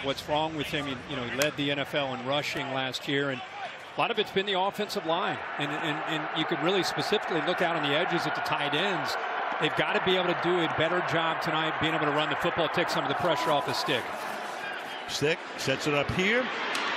what's wrong with him. He led the NFL in rushing last year, and a lot of it's been the offensive line. And you could really specifically look out on the edges at the tight ends. They've got to be able to do a better job tonight being able to run the football, take some of the pressure off the stick. Stick sets it up here,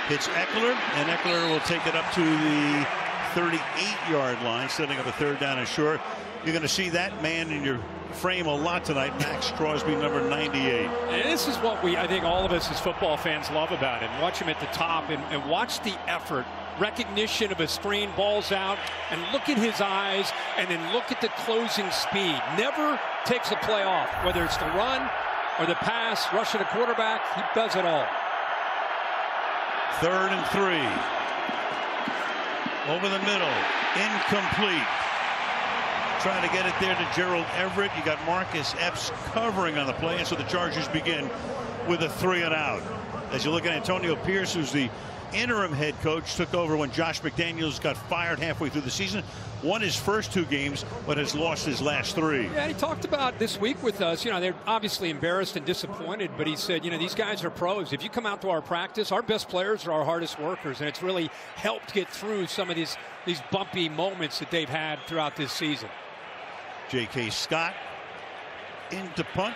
hits Eckler, and Eckler will take it up to the 38-yard line, setting up a third down and short. You're going to see that man in your frame a lot tonight, Max Crosby, number 98. And this is what I think all of us as football fans love about him. Watch him at the top and watch the effort, recognition of a screen, balls out, and look at his eyes, and then look at the closing speed. Never takes a play off, whether it's the run or the pass, rushing a quarterback, he does it all. 3rd and 3. Over the middle, incomplete. Trying to get it there to Gerald Everett. You got Marcus Epps covering on the play, and so the Chargers begin with a 3 and out. As you look at Antonio Pierce, who's the interim head coach, took over when Josh McDaniels got fired halfway through the season. Won his first 2 games, but has lost his last 3. Yeah, he talked about this week with us. They're obviously embarrassed and disappointed, but he said, these guys are pros. If you come out to our practice, our best players are our hardest workers, and it's really helped get through some of these bumpy moments that they've had throughout this season. J.K. Scott into punt.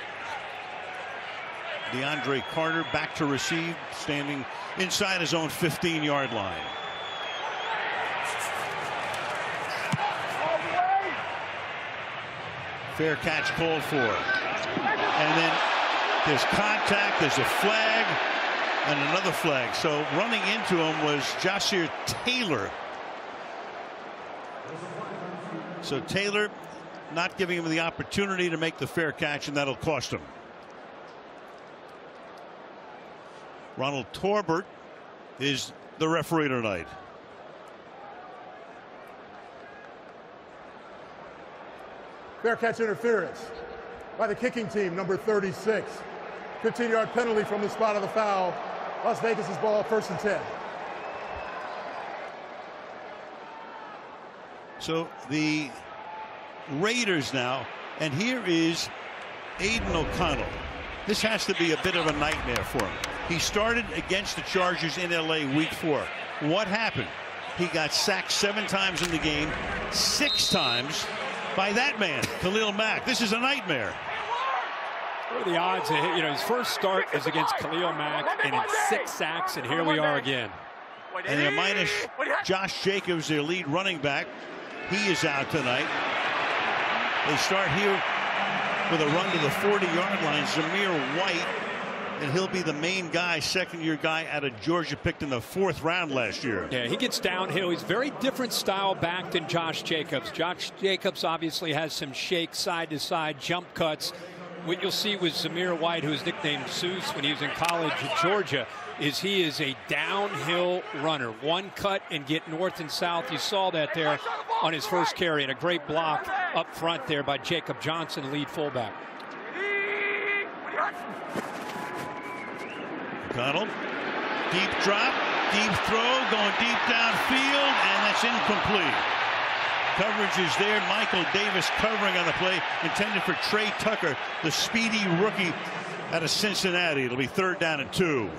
DeAndre Carter back to receive, standing inside his own 15-yard line. Fair catch called for. And then there's contact, there's a flag, and another flag. So running into him was Ja'Sir Taylor. So Taylor not giving him the opportunity to make the fair catch, and that'll cost him. Ronald Torbert is the referee tonight. Fair catch interference by the kicking team, number 36. 15-yard penalty from the spot of the foul. Las Vegas' ball, 1st and 10. So the Raiders now, and here is Aiden O'Connell. This has to be a bit of a nightmare for him. He started against the Chargers in LA week 4. What happened? He got sacked 7 times in the game, 6 times by that man, Khalil Mack. This is a nightmare. What are the odds? His first start is against Khalil Mack, and it's 6 sacks, and here we are again. And they're minus Josh Jacobs, their lead running back. He is out tonight. They start here with a run to the 40-yard line. Zamir White, and he'll be the main guy, 2nd-year guy out of Georgia, picked in the 4th round last year. Yeah, he gets downhill. He's very different style back than Josh Jacobs. Josh Jacobs obviously has some shake, side-to-side jump cuts. What you'll see with Zamir White, who was nicknamed Zeus when he was in college at Georgia, is he is a downhill runner. One cut and get north and south. You saw that there on his first carry, and a great block up front there by Jacob Johnson, lead fullback. O'Connell, deep drop, deep throw, going deep downfield, and that's incomplete. Coverage is there. Michael Davis covering on the play, intended for Trey Tucker, the speedy rookie out of Cincinnati. It'll be 3rd down and 2.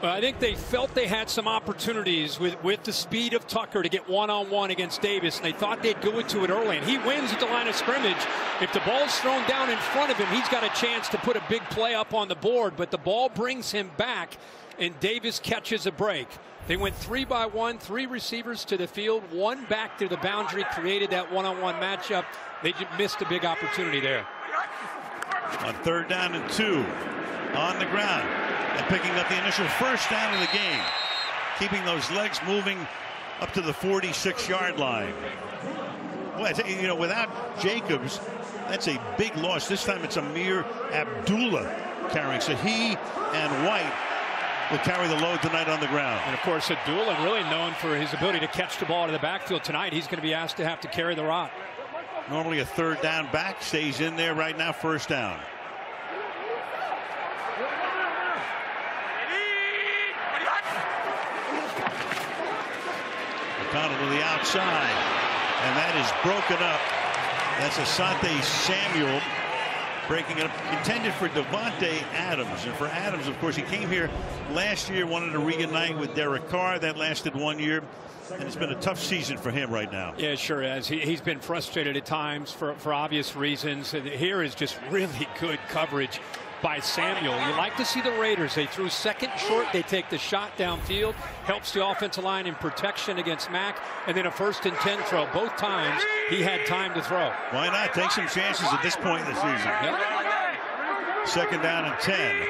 Well, I think they felt they had some opportunities with the speed of Tucker to get one-on-one against Davis, and they thought they'd go into it early. And he wins at the line of scrimmage. If the ball's thrown down in front of him, he's got a chance to put a big play up on the board. But the ball brings him back, and Davis catches a break. They went 3-by-1, 3 receivers to the field, 1 back to the boundary, created that one-on-one matchup. They just missed a big opportunity there. On 3rd down and 2, on the ground, and picking up the initial 1st down of the game, keeping those legs moving up to the 46-yard line. Well, I tell you, without Jacobs, that's a big loss. This time it's Amir Abdullah carrying. So he and White will carry the load tonight on the ground. And of course, Abdullah really known for his ability to catch the ball to the backfield tonight. He's going to be asked to have to carry the rock. Normally a 3rd down back, stays in there right now, 1st down. O'Connell to the outside, and that is broken up. That's Asante Samuel, breaking it up, intended for Devontae Adams. And for Adams, of course, he came here last year, wanted to reunite with Derek Carr. That lasted 1 year, and it's been a tough season for him right now. Yeah, it sure has. He's been frustrated at times for obvious reasons. And here is just really good coverage by Samuel. You like to see the Raiders. They threw second short. They take the shot downfield. Helps the offensive line in protection against Mack. And then a 1st and 10 throw. Both times he had time to throw. Why not take some chances at this point in the season? Yep. 2nd down and 10.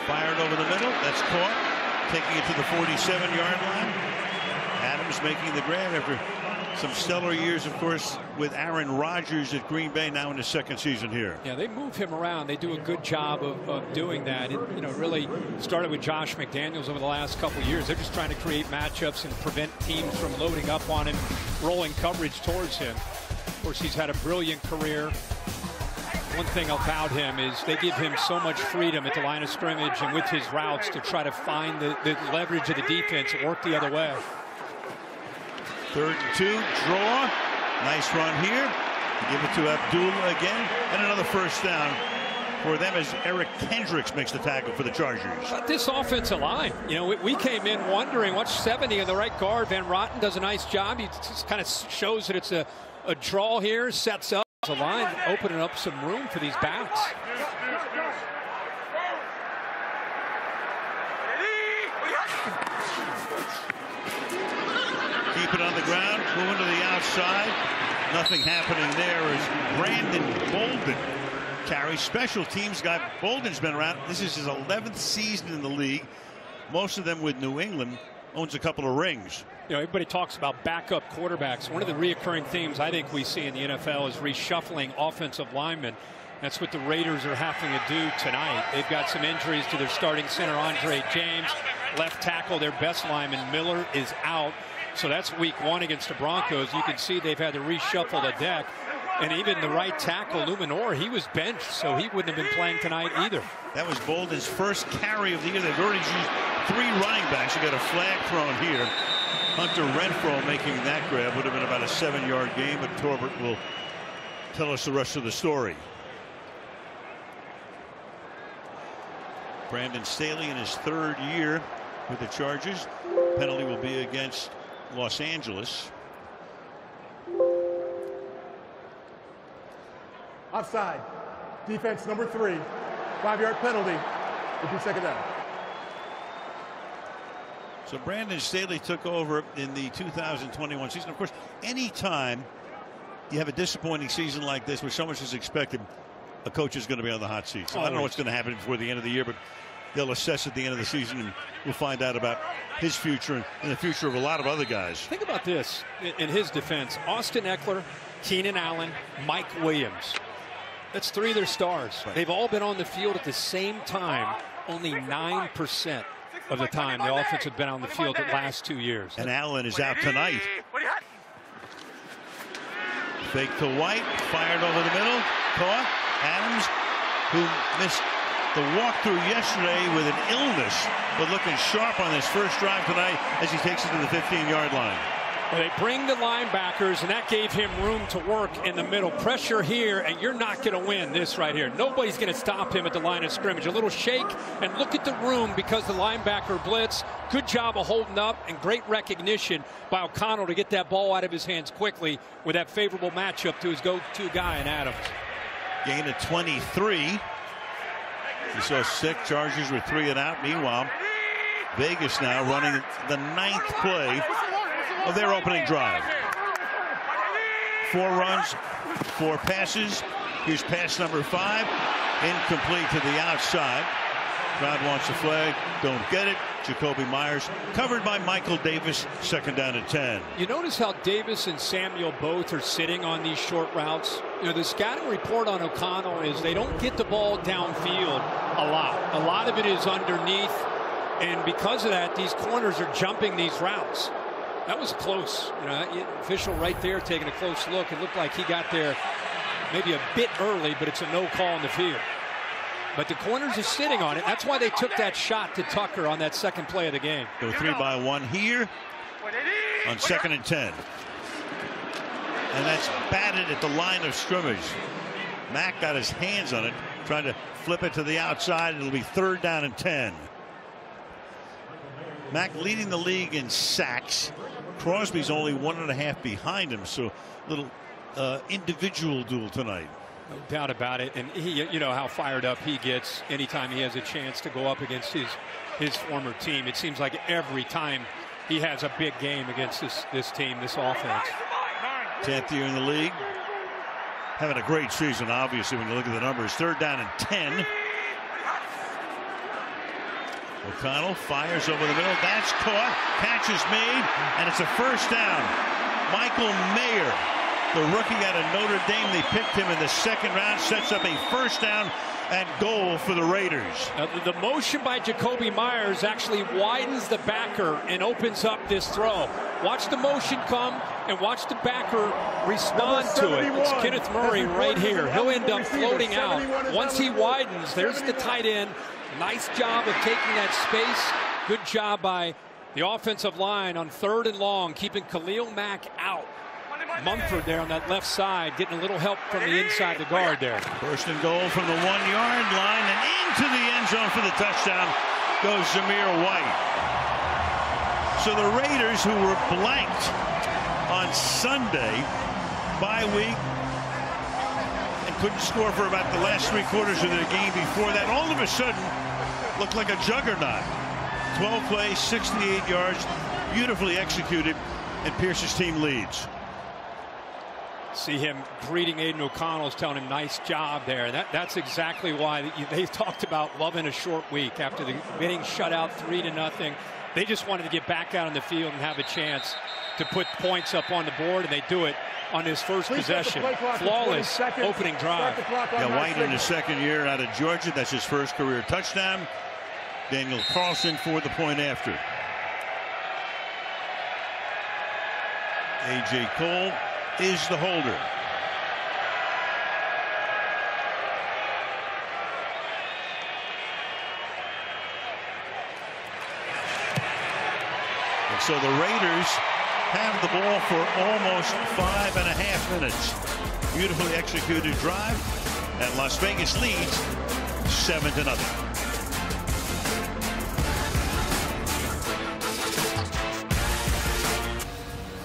Fired over the middle. That's caught. Taking it to the 47-yard line. Adams making the grab after some stellar years, of course, with Aaron Rodgers at Green Bay, now in his 2nd season here. Yeah, they move him around. They do a good job of doing that. It, really started with Josh McDaniels over the last couple of years. They're just trying to create matchups and prevent teams from loading up on him, rolling coverage towards him. Of course, he's had a brilliant career. One thing about him is they give him so much freedom at the line of scrimmage and with his routes to try to find the leverage of the defense and work the other way. 3rd and 2, draw. Nice run here. Give it to Abdullah again, and another 1st down for them as Eric Kendricks makes the tackle for the Chargers. But this offensive line, we came in wondering, watch 70 in the right guard. Van Rotten does a nice job. He just kind of shows that it's a draw here, sets up the line, opening up some room for these backs. Keep it on the ground, moving to the outside. Nothing happening there as Brandon Bolden carries special teams guy. Bolden's been around. This is his 11th season in the league. Most of them with New England. Owns a couple of rings. Everybody talks about backup quarterbacks. One of the reoccurring themes I think we see in the NFL is reshuffling offensive linemen. That's what the Raiders are having to do tonight. They've got some injuries to their starting center, Andre James. Left tackle, their best lineman, Miller, is out. So that's week 1 against the Broncos. You can see they've had to reshuffle the deck. And even the right tackle, Luminor, he was benched, so he wouldn't have been playing tonight either. That was Bolden's first carry of the year. They've already used 3 running backs. You got a flag thrown here. Hunter Renfrow making that grab. Would have been about a 7-yard gain, but Torbert will tell us the rest of the story. Brandon Staley in his 3rd year with the Chargers. Penalty will be against Los Angeles. Offside. Defense number 3. 5-yard penalty. Would be 2nd down. So Brandon Staley took over in the 2021 season. Of course, anytime you have a disappointing season like this where so much is expected, a coach is going to be on the hot seat. So I don't know what's going to happen before the end of the year, but they'll assess at the end of the season, and we'll find out about his future and the future of a lot of other guys. Think about this in his defense. Austin Eckler, Keenan Allen, Mike Williams. That's 3 of their stars. Right. They've all been on the field at the same time. Only 9% of the time the offense has been on the field the last 2 years. And Allen is out tonight. Fake to White, fired over the middle, caught. Adams, who missed the walkthrough yesterday with an illness, but looking sharp on this first drive tonight as he takes it to the 15-yard line. Well, they bring the linebackers, and that gave him room to work in the middle. Pressure here, and you're not going to win this right here. Nobody's going to stop him at the line of scrimmage. A little shake, and look at the room because the linebacker blitz. Good job of holding up, and great recognition by O'Connell to get that ball out of his hands quickly with that favorable matchup to his go-to guy in Adams. Gain of 23. You saw 6. Chargers with 3 and out. Meanwhile, Vegas now running the 9th play of their opening drive. 4 runs, 4 passes. Here's pass number 5. Incomplete to the outside. Crowd wants a flag. Don't get it. Jacoby Myers covered by Michael Davis. 2nd down and 10. You notice how Davis and Samuel both are sitting on these short routes. The scouting report on O'Connell is they don't get the ball downfield a lot. A lot of it is underneath. And because of that, these corners are jumping these routes. That was close. Official right there taking a close look. It looked like he got there maybe a bit early, but it's a no call in the field. But the corners are sitting on it. That's why they took that shot to Tucker on that 2nd play of the game. Go 3 by 1 here on 2nd and 10. And that's batted at the line of scrimmage. Mack got his hands on it, trying to flip it to the outside. It'll be 3rd down and 10. Mack leading the league in sacks. Crosby's only 1.5 behind him, so a little individual duel tonight. No doubt about it. And he, you know how fired up he gets anytime he has a chance to go up against his former team. It seems like every time he has a big game against this team, this offense. 10th year in the league. Having a great season, obviously, when you look at the numbers. 3rd down and 10. O'Connell fires over the middle. That's caught. Catch is made, and it's a 1st down. Michael Mayer, the rookie out of Notre Dame. They picked him in the 2nd round. Sets up a 1st down and goal for the Raiders. The motion by Jacoby Myers actually widens the backer and opens up this throw. Watch the motion come and watch the backer respond to it. It's Kenneth Murray right here. He'll end up floating out. Once he widens, there's the tight end. Nice job of taking that space. Good job by the offensive line on 3rd and long, keeping Khalil Mack out. Mumford there on that left side, getting a little help from the inside the guard there. 1st and goal from the 1-yard line, and into the end zone for the touchdown goes Zamir White. So the Raiders, who were blanked on Sunday, bye week, and couldn't score for about the last 3 quarters of their game before that, all of a sudden looked like a juggernaut. 12 plays, 68 yards, beautifully executed, and Pierce's team leads. See him greeting Aiden O'Connell, telling him nice job there. That's exactly why they talked about loving a short week after getting shut out 3-0. They just wanted to get back out on the field and have a chance to put points up on the board, and they do it on his first possession. Flawless opening drive. Yeah, White in his 2nd year out of Georgia. That's his 1st career touchdown. Daniel Carlson for the point after. A.J. Cole is the holder. And so the Raiders have the ball for almost 5.5 minutes. Beautifully executed drive, and Las Vegas leads 7-0.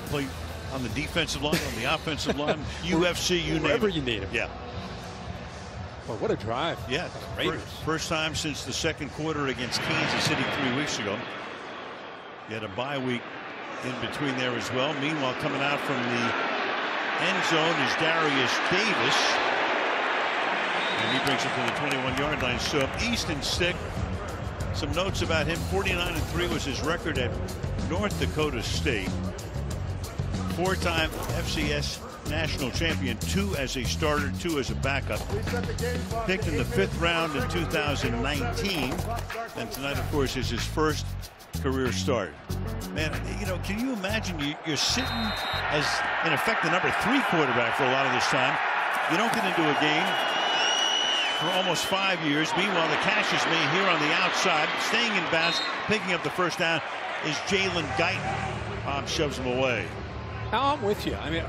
Play on the defensive line, on the offensive line, UFC, you name it. Wherever you need him. Yeah. Well, what a drive. Yeah. First time since the 2nd quarter against Kansas City 3 weeks ago. He had a bye week in between there as well. Meanwhile, coming out from the end zone is Darius Davis. And he brings it to the 21-yard line. So Easton Stick, some notes about him. 49-3 was his record at North Dakota State. 4-time FCS national champion, 2 as a starter, 2 as a backup. Picked in the 5th round in 2019. And tonight, of course, is his 1st career start. Man, you know, can you imagine you're sitting as, in effect, the number 3 quarterback for a lot of this time. You don't get into a game for almost 5 years. Meanwhile, the catch is made here on the outside. Staying in bounds, picking up the 1st down is Jalen Guyton. Bob shoves him away. Now, I'm with you. I mean,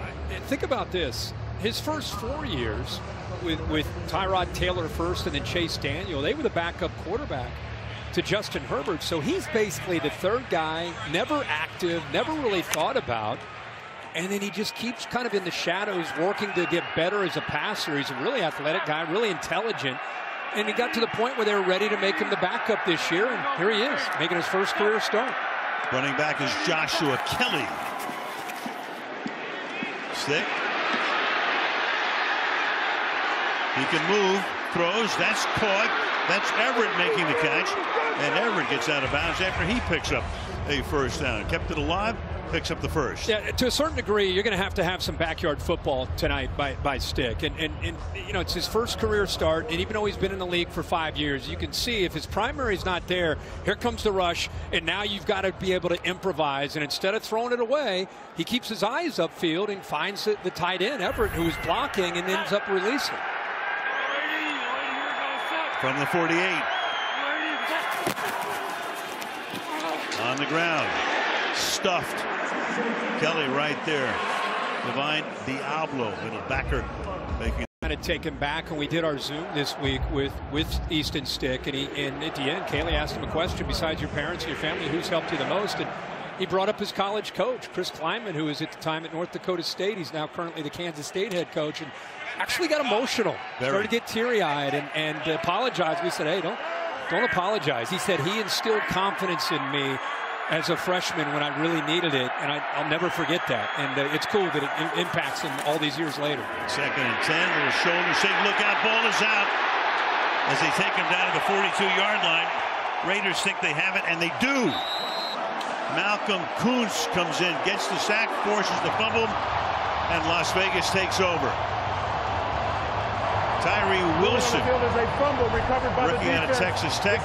think about this. His first 4 years with Tyrod Taylor first and then Chase Daniel, they were the backup quarterback to Justin Herbert. So he's basically the 3rd guy, never active, never really thought about. And then he just keeps kind of in the shadows, working to get better as a passer. He's a really athletic guy, really intelligent. And he got to the point where they were ready to make him the backup this year. And here he is, making his 1st career start. Running back is Joshua Kelly. Stick. He can move, throws, that's caught. That's Everett making the catch. And Everett gets out of bounds after he picks up a 1st down. Kept it alive, picks up the 1st. Yeah, to a certain degree, you're going to have some backyard football tonight by Stick. And you know, it's his 1st career start. And even though he's been in the league for 5 years, you can see if his primary is not there, here comes the rush. And now you've got to be able to improvise. And instead of throwing it away, he keeps his eyes upfield and finds the tight end, Everett, who is blocking and ends up releasing. From the 48. On the ground. Stuffed. Kelly right there. Divine Diablo, little backer, making. Kind of take him back, and we did our Zoom this week with Easton Stick, and at the end, Kaylee asked him a question: besides your parents and your family, who's helped you the most? And he brought up his college coach, Chris Kleinman, who was at the time at North Dakota State. He's now currently the Kansas State head coach, and actually got emotional, started to get teary-eyed, and apologized. We said, "Hey, don't apologize." He said he instilled confidence in me as a freshman when I really needed it, and I'll never forget that. And it's cool that it impacts him all these years later. 2nd and 10, little shoulder shake, look out, ball is out. As they take him down to the 42-yard line, Raiders think they have it, and they do. Malcolm Kuntz comes in, gets the sack, forces the fumble, and Las Vegas takes over. Tyree Wilson, rookie out of Texas Tech,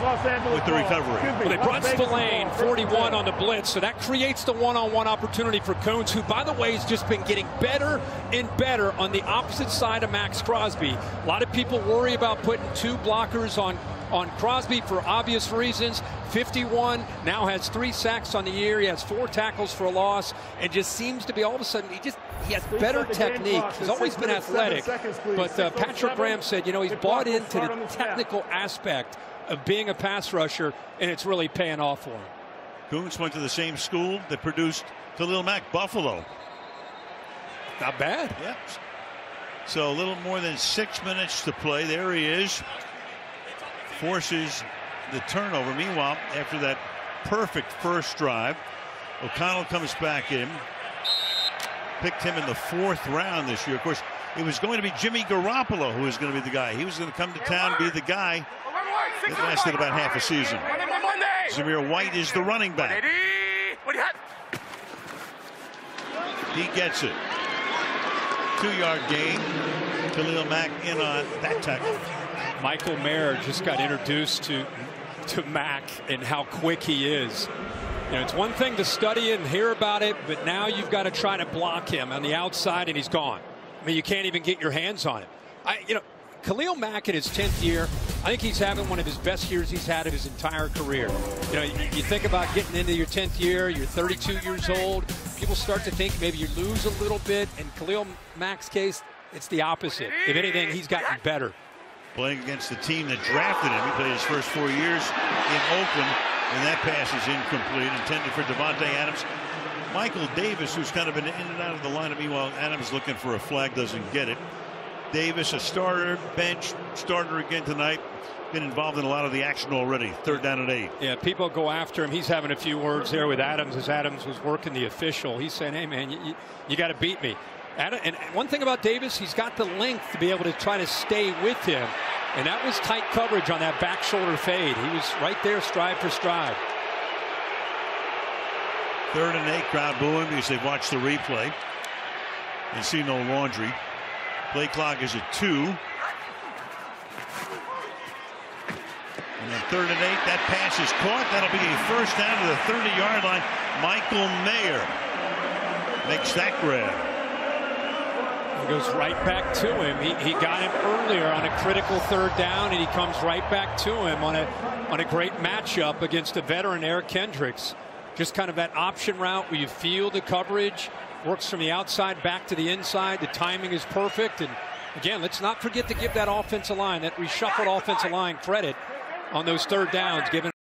with the recovery. Well, they brought Spillane, 41 on the blitz, so that creates the one-on-one opportunity for Kuntz, who, by the way, has just been getting better and better on the opposite side of Max Crosby. A lot of people worry about putting 2 blockers on Crosby for obvious reasons. 51, now has 3 sacks on the year. He has 4 tackles for a loss, and just seems to be all of a sudden he has better technique. He's always been athletic, but Patrick Graham said, he's bought into the technical aspect of being a pass rusher, and it's really paying off for him. Kuntz went to the same school that produced Khalil Mack, Buffalo. Not bad. Yep. So a little more than 6 minutes to play. There he is. Forces the turnover. Meanwhile, after that perfect first drive, O'Connell comes back in. Picked him in the 4th round this year. Of course, it was going to be Jimmy Garoppolo who was going to be the guy. He was going to come to town and be the guy that lasted about half a season. Zamir White is the running back. He gets it. 2-yard gain. Khalil Mack in on that tackle. Michael Mayer just got introduced to Mack and how quick he is. It's one thing to study it and hear about it, but now you've got to try to block him on the outside, and he's gone. I mean, you can't even get your hands on him. Khalil Mack in his 10th year, I think he's having one of his best years he's had of his entire career. You think about getting into your 10th year, you're 32 years old, people start to think maybe you lose a little bit. In Khalil Mack's case, it's the opposite. If anything, he's gotten better. Playing against the team that drafted him. He played his first 4 years in Oakland, and that pass is incomplete, intended for Devontae Adams. Michael Davis, who's kind of been in and out of the lineup. Meanwhile, Adams looking for a flag, doesn't get it. Davis, a starter, bench, starter again tonight. Been involved in a lot of the action already. 3rd down and 8. Yeah, people go after him. He's having a few words there with Adams as Adams was working the official. He's saying, hey, man, you got to beat me. And one thing about Davis, he's got the length to be able to try to stay with him. And that was tight coverage on that back shoulder fade. He was right there stride for stride. 3rd and 8, crowd booing because they've watched the replay and see no laundry. Play clock is at 2. And then 3rd and 8, that pass is caught. That'll be a first down to the 30-yard line. Michael Mayer makes that grab. He goes right back to him. He got him earlier on a critical 3rd down, and he comes right back to him on a great matchup against a veteran, Eric Kendricks. Just kind of that option route where you feel the coverage, works from the outside back to the inside. The timing is perfect. And again, let's not forget to give that offensive line, that reshuffled offensive line, credit on those 3rd downs, given